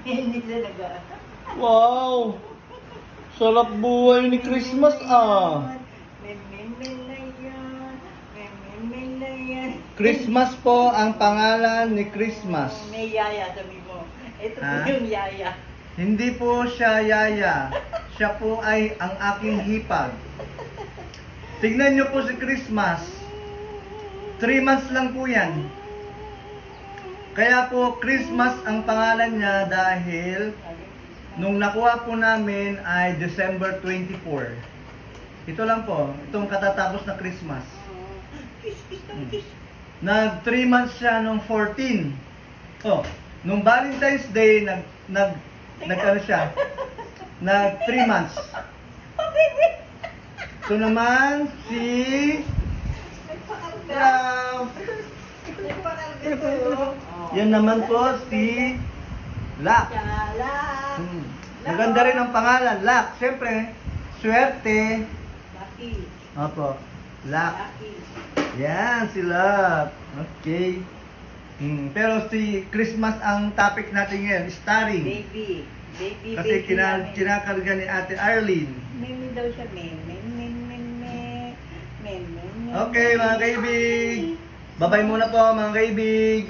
Hindi talaga. Wow! Sarap buhay ni Christmas ah. Christmas po ang pangalan ni Christmas. May yaya, sabi mo. Ito po Ha? yung yaya. Hindi po siya yaya. Siya po ay ang aking hipag. Tignan niyo po si Christmas. 3 months lang po yan. Kaya po Christmas ang pangalan niya dahil nung nakuha po namin ay December 24. Ito lang po, itong katatapos na Christmas. Nag 3 months siya nung 14. Oh, nung Valentine's Day nag ano siya? Nag 3 months. Ito naman si Love. Yan naman po si Lak. Hmm. Maganda rin ang pangalan, Lak. Siyempre, swerte. Lucky. Opo, Lak. Lucky. Yan, si Love. Okay. Pero si Christmas ang topic natin ngayon, starring. Baby. Baby, Kasi baby namin. kinakarga ni Ate Arlene. Meme daw siya, meme. Okay mga kaibig. Bye-bye muna po mga kaibig.